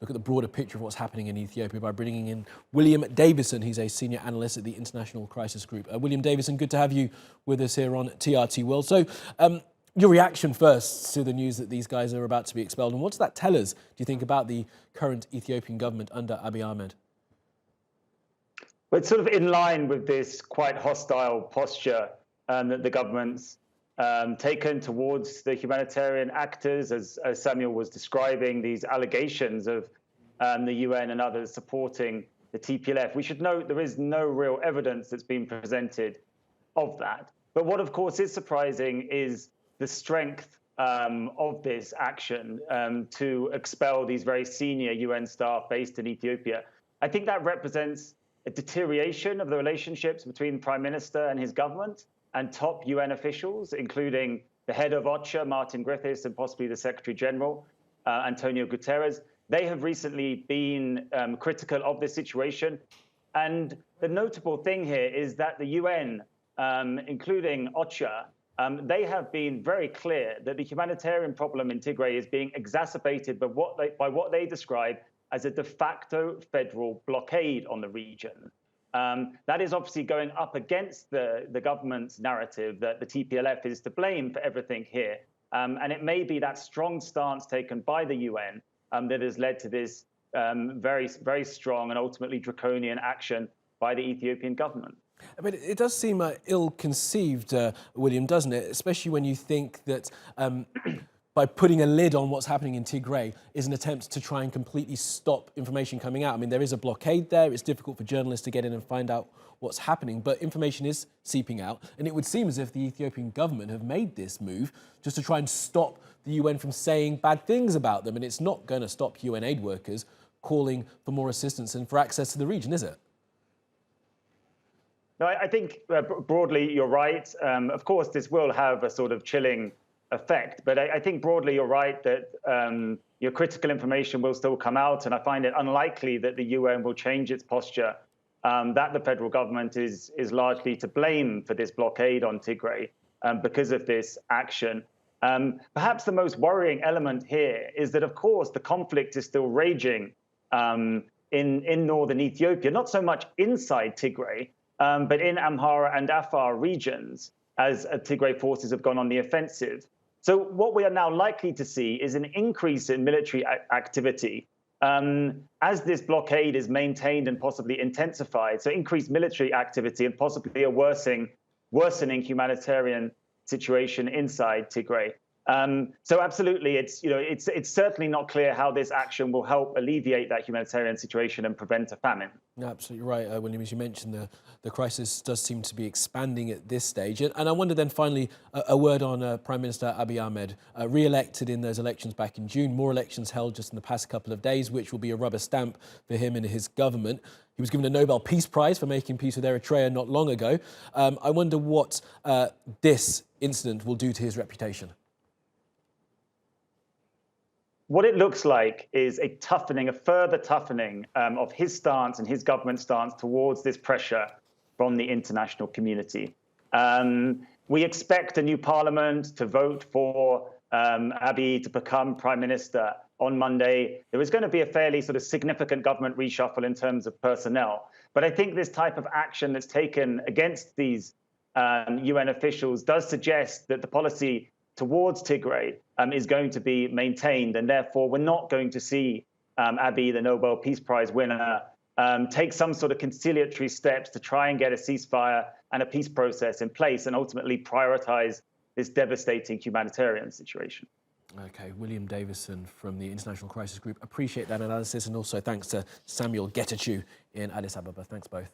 look at the broader picture of what's happening in Ethiopia by bringing in William Davison. He's a senior analyst at the International Crisis Group. William Davison, good to have you with us here on TRT World. So, your reaction first to the news that these guys are about to be expelled, and what does that tell us, do you think, about the current Ethiopian government under Abiy Ahmed? Well, it's sort of in line with this quite hostile posture that the government's taken towards the humanitarian actors, as Samuel was describing, these allegations of the UN and others supporting the TPLF. We should note there is no real evidence that's been presented of that. But what, of course, is surprising is the strength of this action to expel these very senior UN staff based in Ethiopia. I think that represents a deterioration of the relationships between the Prime Minister and his government and top UN officials, including the head of OCHA, Martin Griffiths, and possibly the Secretary General, Antonio Guterres. They have recently been critical of this situation. And the notable thing here is that the UN, including OCHA, they have been very clear that the humanitarian problem in Tigray is being exacerbated by what they describe as a de facto federal blockade on the region. That is obviously going up against the government's narrative that the TPLF is to blame for everything here. And it may be that strong stance taken by the UN that has led to this very, very strong and ultimately draconian action by the Ethiopian government. I mean, it does seem ill-conceived, William, doesn't it? Especially when you think that by putting a lid on what's happening in Tigray is an attempt to try and completely stop information coming out. I mean, there is a blockade there. It's difficult for journalists to get in and find out what's happening, but information is seeping out. And it would seem as if the Ethiopian government have made this move just to try and stop the UN from saying bad things about them. And it's not going to stop UN aid workers calling for more assistance and for access to the region, is it? No, I think broadly you're right. Of course, this will have a sort of chilling effect, but I think broadly you're right that your critical information will still come out, and I find it unlikely that the UN will change its posture, that the federal government is largely to blame for this blockade on Tigray because of this action. Perhaps the most worrying element here is that, of course, the conflict is still raging in northern Ethiopia, not so much inside Tigray, but in Amhara and Afar regions, as Tigray forces have gone on the offensive. So what we are now likely to see is an increase in military activity as this blockade is maintained and possibly intensified. So increased military activity and possibly a worsening humanitarian situation inside Tigray. So absolutely, it's certainly not clear how this action will help alleviate that humanitarian situation and prevent a famine. Absolutely right, William. As you mentioned, the crisis does seem to be expanding at this stage. And I wonder then finally a word on Prime Minister Abiy Ahmed, re-elected in those elections back in June, more elections held just in the past couple of days, which will be a rubber stamp for him and his government. He was given a Nobel Peace Prize for making peace with Eritrea not long ago. I wonder what this incident will do to his reputation. What it looks like is a further toughening of his stance and his government's stance towards this pressure from the international community. We expect a new parliament to vote for Abiy to become prime minister on Monday. There is going to be a fairly sort of significant government reshuffle in terms of personnel. But I think this type of action that's taken against these UN officials does suggest that the policy towards Tigray is going to be maintained, and therefore we're not going to see Abiy, the Nobel Peace Prize winner, take some sort of conciliatory steps to try and get a ceasefire and a peace process in place and ultimately prioritize this devastating humanitarian situation. Okay, William Davison from the International Crisis Group. Appreciate that analysis, and also thanks to Samuel Getachew in Addis Ababa. Thanks both.